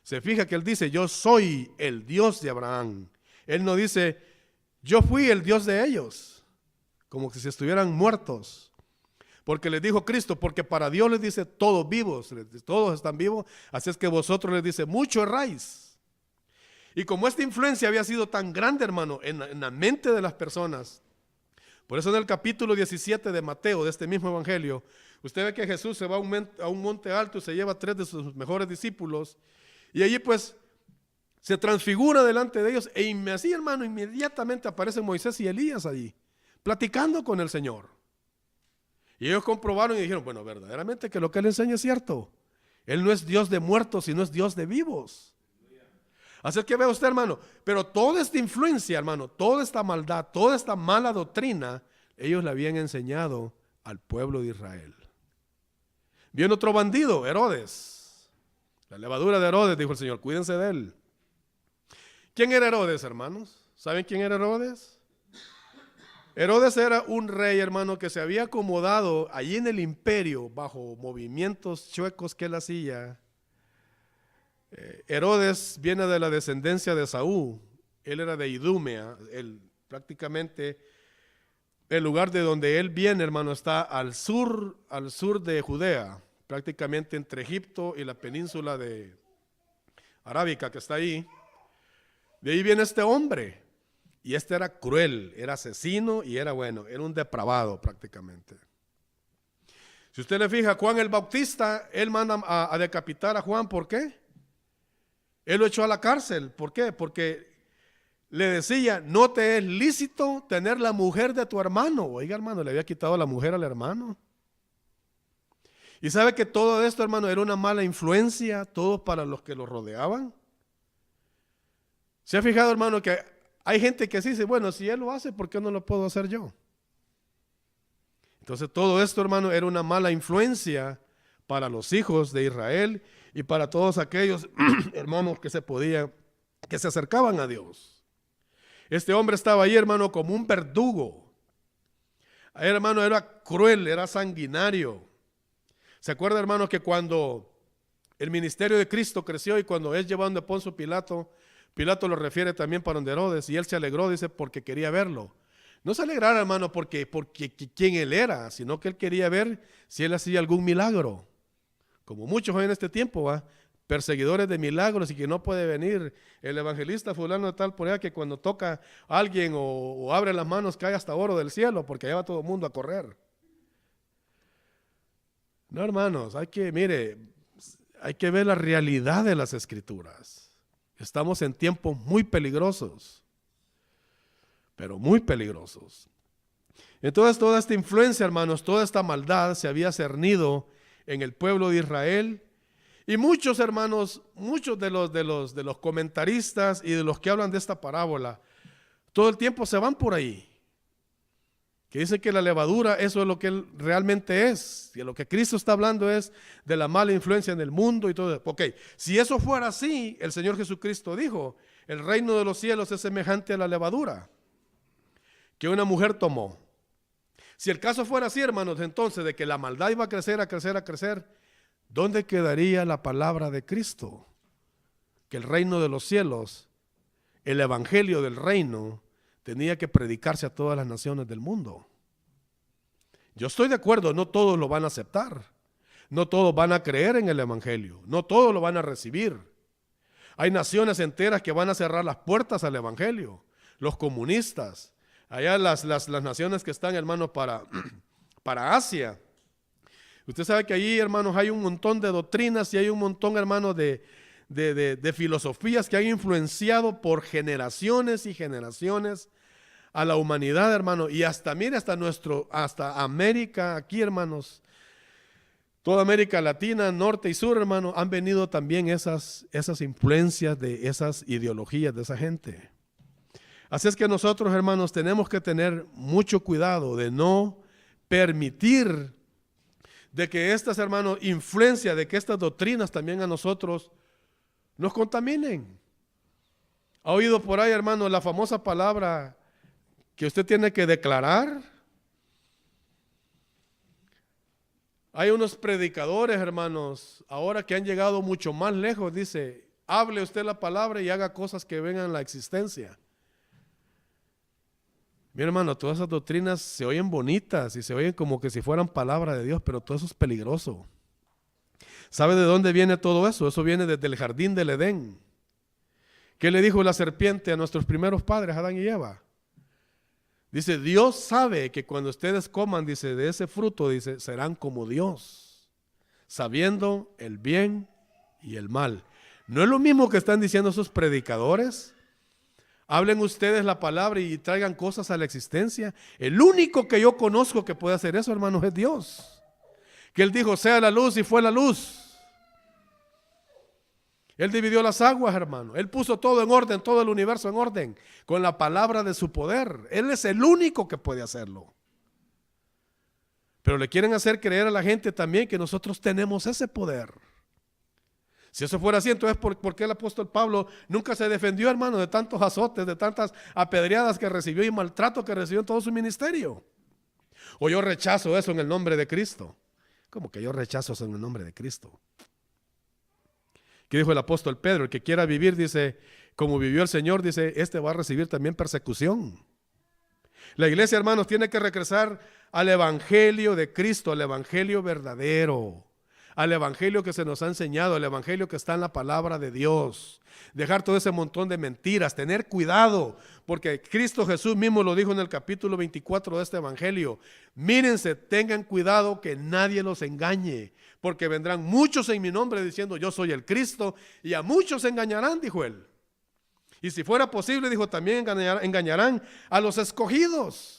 [SPEAKER 2] Se fija que él dice, yo soy el Dios de Abraham. Él no dice, yo fui el Dios de ellos, como que si estuvieran muertos. Porque les dijo Cristo, porque para Dios les dice, todos vivos, todos están vivos, así es que vosotros les dice, mucho erráis. Y como esta influencia había sido tan grande, hermano, en la mente de las personas, por eso en el capítulo 17 de Mateo, de este mismo evangelio, usted ve que Jesús se va a un monte alto y se lleva 3 de sus mejores discípulos, y allí pues se transfigura delante de ellos, e así, hermano, inmediatamente aparecen Moisés y Elías allí, platicando con el Señor. Y ellos comprobaron y dijeron, bueno, verdaderamente que lo que él enseña es cierto. Él no es Dios de muertos, sino es Dios de vivos. Así es que vea usted, hermano, pero toda esta influencia, hermano, toda esta maldad, toda esta mala doctrina, ellos la habían enseñado al pueblo de Israel. Viene otro bandido, Herodes. La levadura de Herodes, dijo el Señor, cuídense de él. ¿Quién era Herodes, hermanos? ¿Saben quién era Herodes? Herodes era un rey, hermano, que se había acomodado allí en el imperio bajo movimientos chuecos que él hacía. Herodes viene de la descendencia de Saúl. Él era de Idumea. Prácticamente el lugar de donde él viene, hermano, está al sur de Judea, prácticamente entre Egipto y la península de Arábica que está ahí. De ahí viene este hombre. Y este era cruel, era asesino y era era un depravado prácticamente. Si usted le fija, Juan el Bautista, él manda a decapitar a Juan, ¿por qué? Él lo echó a la cárcel, ¿por qué? Porque le decía, no te es lícito tener la mujer de tu hermano. Oiga, hermano, le había quitado la mujer al hermano. Y sabe que todo esto, hermano, era una mala influencia, todo para los que lo rodeaban. ¿Se ha fijado, hermano, que hay gente que dice, bueno, si él lo hace, ¿por qué no lo puedo hacer yo? Entonces todo esto, hermano, era una mala influencia para los hijos de Israel y para todos aquellos hermanos que se acercaban a Dios. Este hombre estaba ahí, hermano, como un verdugo. Ahí, hermano, era cruel, era sanguinario. ¿Se acuerda, hermano, que cuando el ministerio de Cristo creció y cuando es llevado a Poncio Pilato Pilato lo refiere también para donde Herodes, y él se alegró, dice, porque quería verlo. No se alegrara, hermano, porque quién él era, sino que él quería ver si él hacía algún milagro. Como muchos hoy en este tiempo, ¿va? Perseguidores de milagros y que no puede venir el evangelista fulano de tal por allá que cuando toca a alguien o abre las manos cae hasta oro del cielo porque allá va todo el mundo a correr. No, hermanos, hay que ver la realidad de las Escrituras. Estamos en tiempos muy peligrosos, pero muy peligrosos. Entonces toda esta influencia, hermanos, toda esta maldad se había cernido en el pueblo de Israel. Y muchos, hermanos, muchos de los comentaristas y de los que hablan de esta parábola, todo el tiempo se van por ahí. Que dicen que la levadura, eso es lo que él realmente es. Y lo que Cristo está hablando es de la mala influencia en el mundo y todo. Ok, si eso fuera así, el Señor Jesucristo dijo, el reino de los cielos es semejante a la levadura que una mujer tomó. Si el caso fuera así, hermanos, entonces de que la maldad iba a crecer, a crecer, a crecer, ¿dónde quedaría la palabra de Cristo? Que el reino de los cielos, el evangelio del reino, tenía que predicarse a todas las naciones del mundo. Yo estoy de acuerdo, no todos lo van a aceptar, no todos van a creer en el evangelio, no todos lo van a recibir. Hay naciones enteras que van a cerrar las puertas al evangelio, los comunistas, allá las naciones que están, hermanos, para Asia. Usted sabe que allí, hermanos, hay un montón de doctrinas y hay un montón, hermanos, de filosofías que han influenciado por generaciones y generaciones a la humanidad, hermano. Y hasta, mire, hasta América, aquí, hermanos, toda América Latina, norte y sur, hermano, han venido también esas influencias de esas ideologías de esa gente. Así es que nosotros, hermanos, tenemos que tener mucho cuidado de no permitir de que estas, hermanos, influencia, de que estas doctrinas también a nosotros nos contaminen. ¿Ha oído por ahí, hermano, la famosa palabra que usted tiene que declarar? Hay unos predicadores, hermanos, ahora que han llegado mucho más lejos, dice, hable usted la palabra y haga cosas que vengan a la existencia. Mi hermano, todas esas doctrinas se oyen bonitas y se oyen como que si fueran palabra de Dios, pero todo eso es peligroso. ¿Sabe de dónde viene todo eso? Eso viene desde el jardín del Edén. ¿Qué le dijo la serpiente a nuestros primeros padres, Adán y Eva? Dice, Dios sabe que cuando ustedes coman, dice, de ese fruto, dice, serán como Dios, sabiendo el bien y el mal. ¿No es lo mismo que están diciendo esos predicadores? Hablen ustedes la palabra y traigan cosas a la existencia. El único que yo conozco que puede hacer eso, hermanos, es Dios. Que Él dijo, sea la luz y fue la luz. Él dividió las aguas, hermano. Él puso todo en orden, todo el universo en orden, con la palabra de su poder. Él es el único que puede hacerlo. Pero le quieren hacer creer a la gente también que nosotros tenemos ese poder. Si eso fuera así, entonces ¿por qué el apóstol Pablo nunca se defendió, hermano, de tantos azotes, de tantas apedreadas que recibió y maltrato que recibió en todo su ministerio? O yo rechazo eso en el nombre de Cristo. ¿Cómo que yo rechazo eso en el nombre de Cristo? ¿Qué dijo el apóstol Pedro? El que quiera vivir, dice, como vivió el Señor, dice, este va a recibir también persecución. La iglesia, hermanos, tiene que regresar al evangelio de Cristo, al evangelio verdadero, al evangelio que se nos ha enseñado, al evangelio que está en la palabra de Dios. Dejar todo ese montón de mentiras, tener cuidado, porque Cristo Jesús mismo lo dijo en el capítulo 24 de este evangelio. Mírense, tengan cuidado que nadie los engañe, porque vendrán muchos en mi nombre diciendo yo soy el Cristo, y a muchos engañarán, dijo él. Y si fuera posible, dijo, también engañarán a los escogidos.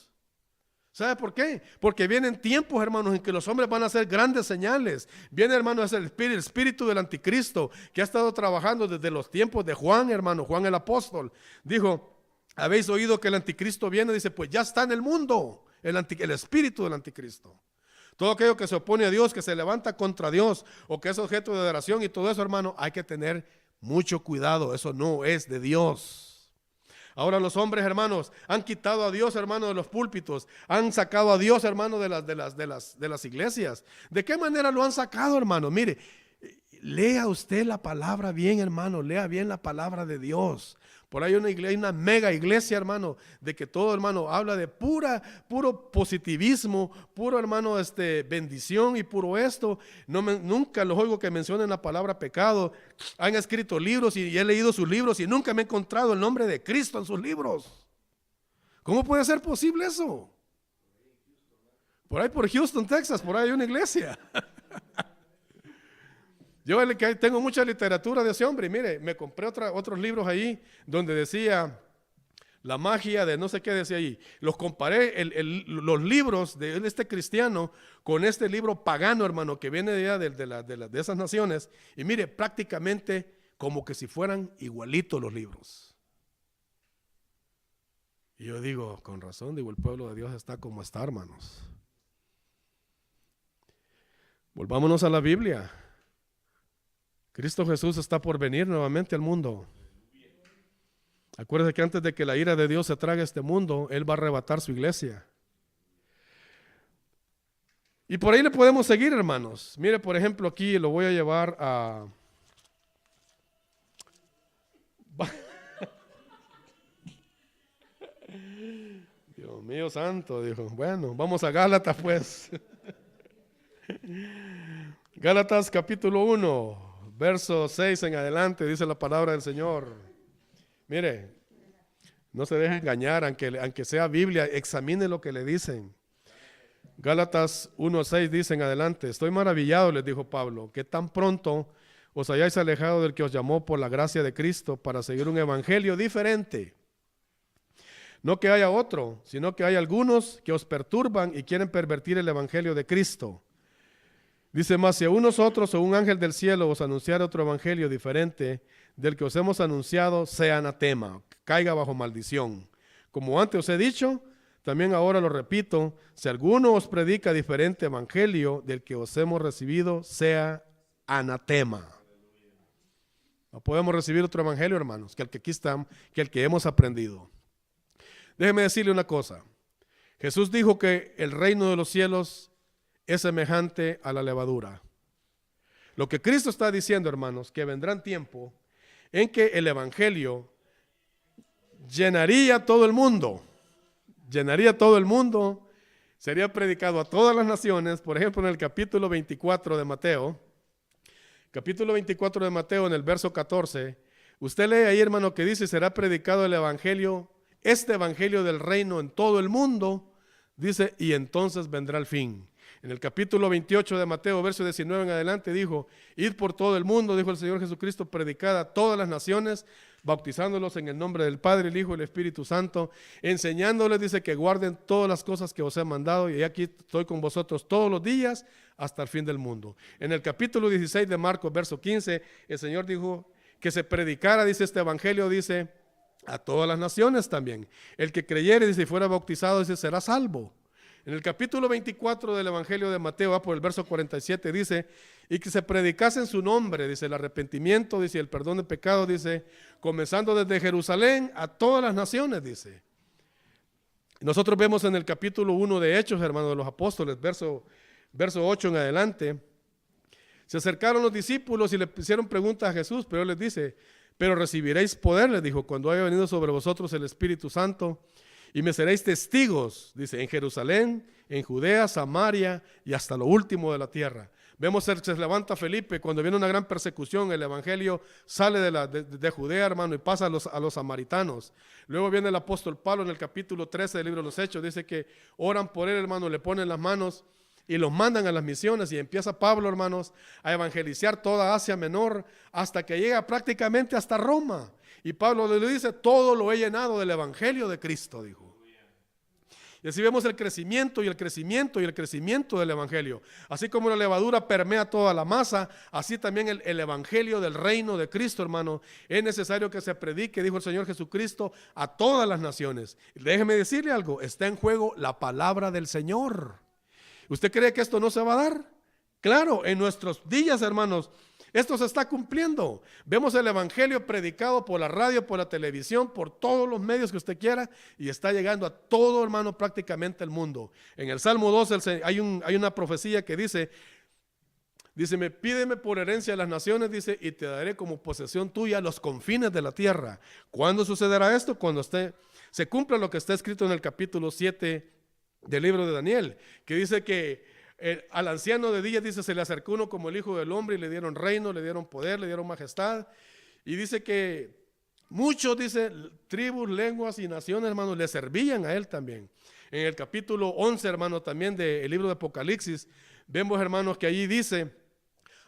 [SPEAKER 2] ¿Sabe por qué? Porque vienen tiempos, hermanos, en que los hombres van a hacer grandes señales. Viene, hermanos, el espíritu del anticristo que ha estado trabajando desde los tiempos de Juan, hermano, Juan el apóstol. Dijo, ¿habéis oído que el anticristo viene? Dice, pues ya está en el mundo el espíritu del anticristo. Todo aquello que se opone a Dios, que se levanta contra Dios o que es objeto de adoración y todo eso, hermano, hay que tener mucho cuidado. Eso no es de Dios. Ahora los hombres, hermanos, han quitado a Dios, hermano, de los púlpitos, han sacado a Dios, hermano, de las iglesias. ¿De qué manera lo han sacado, hermano? Mire, lea usted la palabra bien, hermano, lea bien la palabra de Dios. Por ahí hay una mega iglesia, hermano, de que todo, hermano, habla de puro positivismo, puro, hermano, bendición y puro esto. Nunca los oigo que mencionen la palabra pecado. Han escrito libros y he leído sus libros y nunca me he encontrado el nombre de Cristo en sus libros. ¿Cómo puede ser posible eso? Por ahí por Houston, Texas, por ahí hay una iglesia. Yo tengo mucha literatura de ese hombre y mire, me compré otros libros ahí donde decía la magia de no sé qué decía ahí. Los comparé, los libros de este cristiano con este libro pagano, hermano, que viene de allá de esas naciones. Y mire, prácticamente como que si fueran igualitos los libros. Y yo digo, con razón, digo, el pueblo de Dios está como está, hermanos. Volvámonos a la Biblia. Cristo Jesús está por venir nuevamente al mundo. Acuérdese que antes de que la ira de Dios se trague este mundo, Él va a arrebatar su iglesia. Y por ahí le podemos seguir, hermanos. Mire, por ejemplo, aquí lo voy a llevar a... Dios mío santo, dijo. Bueno, vamos a Gálatas pues. Gálatas capítulo 1. Verso 6 en adelante dice la palabra del Señor. Mire, no se deje engañar, aunque sea Biblia, examine lo que le dicen. Gálatas 1:6 dice en adelante: estoy maravillado, les dijo Pablo, que tan pronto os hayáis alejado del que os llamó por la gracia de Cristo para seguir un evangelio diferente. No que haya otro, sino que hay algunos que os perturban y quieren pervertir el evangelio de Cristo. Dice más, si aún nosotros o un ángel del cielo os anunciara otro evangelio diferente del que os hemos anunciado, sea anatema, caiga bajo maldición. Como antes os he dicho, también ahora lo repito, si alguno os predica diferente evangelio del que os hemos recibido, sea anatema. No podemos recibir otro evangelio, hermanos, que el que aquí estamos, que el que hemos aprendido. Déjeme decirle una cosa. Jesús dijo que el reino de los cielos es semejante a la levadura. Lo que Cristo está diciendo, hermanos, que vendrán tiempo en que el evangelio llenaría todo el mundo, sería predicado a todas las naciones. Por ejemplo, en el capítulo 24 de Mateo, en el verso 14, usted lee ahí, hermano, que dice, será predicado el evangelio, este evangelio del reino en todo el mundo, dice, y entonces vendrá el fin. En el capítulo 28 de Mateo, verso 19 en adelante, dijo, id por todo el mundo, dijo el Señor Jesucristo, predicad a todas las naciones, bautizándolos en el nombre del Padre, el Hijo y el Espíritu Santo, enseñándoles, dice, que guarden todas las cosas que os he mandado, y aquí estoy con vosotros todos los días hasta el fin del mundo. En el capítulo 16 de Marcos, verso 15, el Señor dijo que se predicara, dice, este evangelio, dice, a todas las naciones también. El que creyere, dice, y fuera bautizado, dice, será salvo. En el capítulo 24 del Evangelio de Mateo, por el verso 47, dice, y que se predicase en su nombre, dice, el arrepentimiento, dice, el perdón de pecados, dice, comenzando desde Jerusalén a todas las naciones, dice. Nosotros vemos en el capítulo 1 de Hechos, hermanos de los apóstoles, verso 8 en adelante, se acercaron los discípulos y le hicieron preguntas a Jesús, pero él les dice, pero recibiréis poder, les dijo, cuando haya venido sobre vosotros el Espíritu Santo, y me seréis testigos, dice, en Jerusalén, en Judea, Samaria y hasta lo último de la tierra. Vemos que se levanta Felipe cuando viene una gran persecución, el evangelio sale de Judea, hermano, y pasa a los samaritanos. Luego viene el apóstol Pablo en el capítulo 13 del libro de los Hechos, dice que oran por él, hermano, le ponen las manos y los mandan a las misiones, y empieza Pablo, hermanos, a evangelizar toda Asia Menor hasta que llega prácticamente hasta Roma. Y Pablo le dice, todo lo he llenado del evangelio de Cristo, dijo. Y así vemos el crecimiento y el crecimiento y el crecimiento del evangelio. Así como la levadura permea toda la masa, así también el evangelio del reino de Cristo, hermano, es necesario que se predique, dijo el Señor Jesucristo, a todas las naciones. Déjeme decirle algo, está en juego la palabra del Señor. ¿Usted cree que esto no se va a dar? Claro, en nuestros días, hermanos, esto se está cumpliendo. Vemos el evangelio predicado por la radio, por la televisión, por todos los medios que usted quiera, y está llegando a todo, hermano, prácticamente el mundo. En el Salmo 12 hay una profecía que dice, Dice, pídeme por herencia a las naciones, dice, y te daré como posesión tuya los confines de la tierra. ¿Cuándo sucederá esto? Cuando se cumpla lo que está escrito en el capítulo 7 del libro de Daniel, que dice que al anciano de días, dice, se le acercó uno como el Hijo del Hombre y le dieron reino, le dieron poder, le dieron majestad. Y dice que muchos, dice, tribus, lenguas y naciones, hermanos, le servían a él también. En el capítulo 11, hermanos, también del libro de Apocalipsis, vemos, hermanos, que allí dice,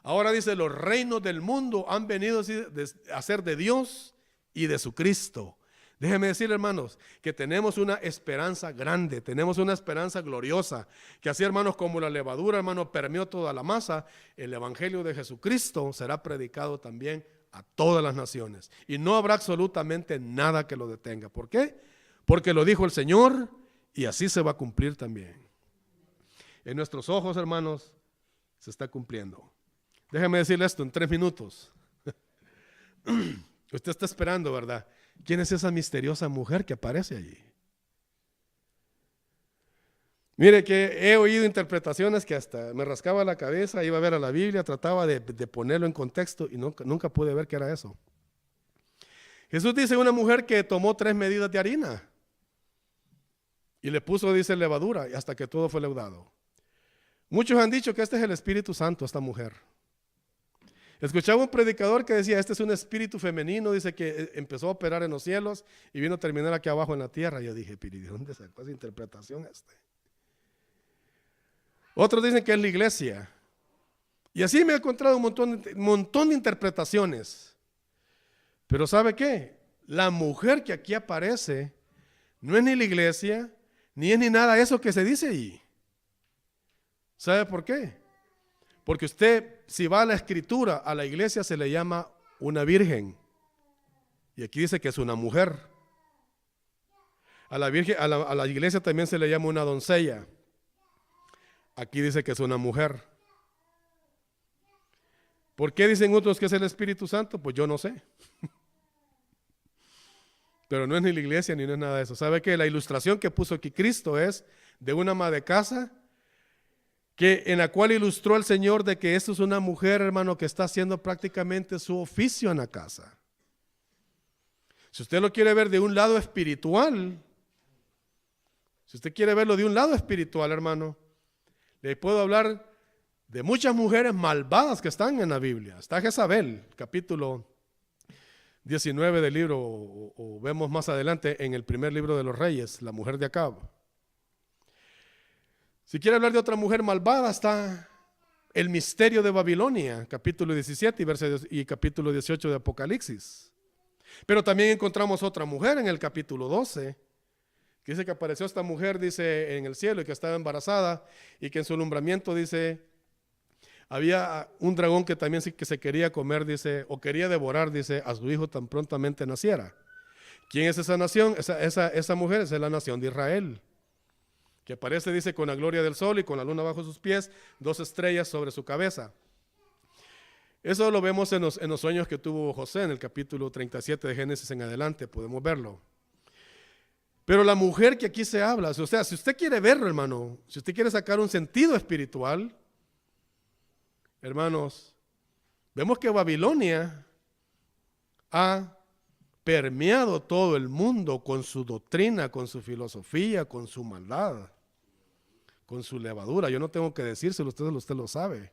[SPEAKER 2] ahora dice, los reinos del mundo han venido a ser de Dios y de su Cristo. Déjenme decir, hermanos, que tenemos una esperanza grande, tenemos una esperanza gloriosa, que así, hermanos, como la levadura, hermanos, permeó toda la masa, el evangelio de Jesucristo será predicado también a todas las naciones. Y no habrá absolutamente nada que lo detenga. ¿Por qué? Porque lo dijo el Señor y así se va a cumplir también. En nuestros ojos, hermanos, se está cumpliendo. Déjeme decirle esto en 3 minutos. Usted está esperando, ¿verdad? ¿Quién es esa misteriosa mujer que aparece allí? Mire que he oído interpretaciones que hasta me rascaba la cabeza, iba a ver a la Biblia, trataba de ponerlo en contexto y nunca pude ver qué era eso. Jesús dice una mujer que tomó 3 medidas de harina y le puso, dice, levadura hasta que todo fue leudado. Muchos han dicho que este es el Espíritu Santo, esta mujer. Escuchaba un predicador que decía, este es un espíritu femenino, dice que empezó a operar en los cielos y vino a terminar aquí abajo en la tierra. Y yo dije, pero ¿de dónde sacó esa interpretación este? Otros dicen que es la iglesia. Y así me he encontrado un montón de interpretaciones. Pero ¿sabe qué? La mujer que aquí aparece no es ni la iglesia, ni es ni nada eso que se dice ahí. ¿Sabe por qué? Porque usted, si va a la escritura, a la iglesia se le llama una virgen. Y aquí dice que es una mujer. A la virgen, a la iglesia también se le llama una doncella. Aquí dice que es una mujer. ¿Por qué dicen otros que es el Espíritu Santo? Pues yo no sé. Pero no es ni la iglesia ni no es nada de eso. ¿Sabe qué? La ilustración que puso aquí Cristo es de una ama de casa en la cual ilustró al Señor de que esto es una mujer, hermano, que está haciendo prácticamente su oficio en la casa. Si usted lo quiere ver de un lado espiritual, si usted quiere verlo de un lado espiritual, hermano, le puedo hablar de muchas mujeres malvadas que están en la Biblia. Está Jezabel, capítulo 19 del libro, o vemos más adelante en el primer libro de los Reyes, la mujer de Acab. Si quiere hablar de otra mujer malvada, está el misterio de Babilonia, capítulo 17 y capítulo 18 de Apocalipsis. Pero también encontramos otra mujer en el capítulo 12, que dice que apareció esta mujer, dice, en el cielo y que estaba embarazada y que en su alumbramiento, dice, había un dragón que también que se quería comer, dice, o quería devorar, dice, a su hijo tan prontamente naciera. ¿Quién es esa nación? Esa mujer es la nación de Israel, que aparece, dice, con la gloria del sol y con la luna bajo sus pies, 2 estrellas sobre su cabeza. Eso lo vemos en los sueños que tuvo José en el capítulo 37 de Génesis en adelante, podemos verlo. Pero la mujer que aquí se habla, o sea, si usted quiere verlo, hermano, si usted quiere sacar un sentido espiritual, hermanos, vemos que Babilonia ha permeado todo el mundo con su doctrina, con su filosofía, con su maldad, con su levadura. Yo no tengo que decírselo, usted lo sabe.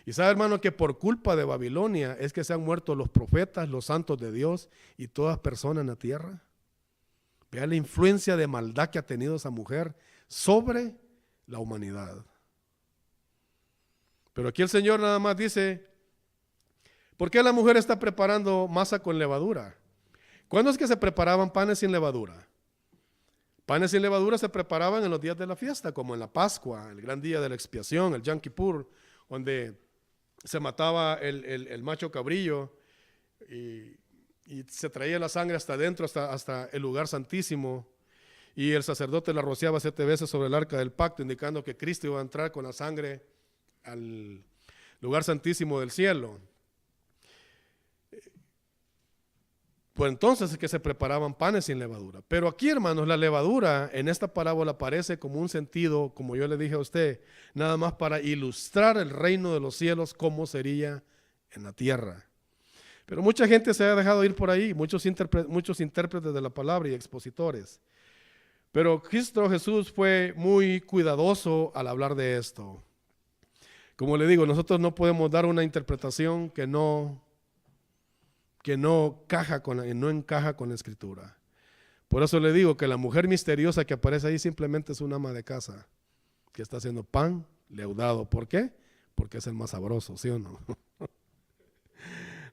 [SPEAKER 2] Y sabe, hermano, que por culpa de Babilonia es que se han muerto los profetas, los santos de Dios y todas personas en la tierra. Vea la influencia de maldad que ha tenido esa mujer sobre la humanidad. Pero aquí el Señor nada más dice, ¿por qué la mujer está preparando masa con levadura? ¿Cuándo es que se preparaban panes sin levadura? Panes sin levadura se preparaban en los días de la fiesta, como en la Pascua, el gran día de la expiación, el Yom Kippur, donde se mataba el macho cabrillo y se traía la sangre hasta adentro, hasta el lugar santísimo, y el sacerdote la rociaba 7 veces sobre el arca del pacto, indicando que Cristo iba a entrar con la sangre al lugar santísimo del cielo. Pues entonces es que se preparaban panes sin levadura. Pero aquí, hermanos, la levadura en esta parábola aparece como un sentido, como yo le dije a usted, nada más para ilustrar el reino de los cielos, cómo sería en la tierra. Pero mucha gente se ha dejado ir por ahí, muchos intérpretes de la palabra y expositores. Pero Cristo Jesús fue muy cuidadoso al hablar de esto. Como le digo, nosotros no podemos dar una interpretación que no encaja con la Escritura. Por eso le digo que la mujer misteriosa que aparece ahí simplemente es una ama de casa que está haciendo pan leudado. ¿Por qué? Porque es el más sabroso, ¿sí o no?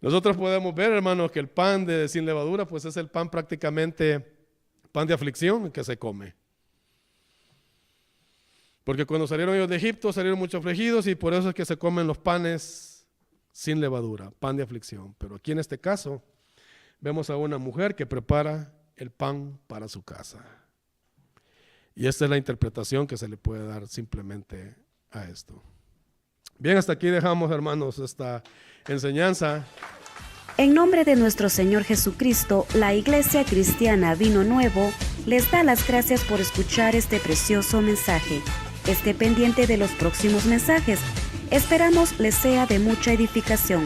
[SPEAKER 2] Nosotros podemos ver, hermanos, que el pan sin levadura pues es el pan prácticamente pan de aflicción que se come. Porque cuando salieron ellos de Egipto salieron muchos afligidos y por eso es que se comen los panes sin levadura, pan de aflicción. Pero aquí en este caso vemos a una mujer que prepara el pan para su casa. Y esta es la interpretación que se le puede dar simplemente a esto. Bien, hasta aquí dejamos, hermanos, esta enseñanza.
[SPEAKER 1] En nombre de nuestro Señor Jesucristo, la Iglesia Cristiana Vino Nuevo les da las gracias por escuchar este precioso mensaje. Esté pendiente de los próximos mensajes. Esperamos les sea de mucha edificación.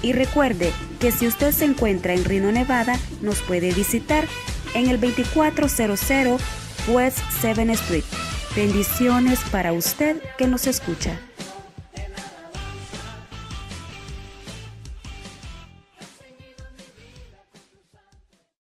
[SPEAKER 1] Y recuerde que si usted se encuentra en Reno, Nevada, nos puede visitar en el 2400 West 7th Street. Bendiciones para usted que nos escucha.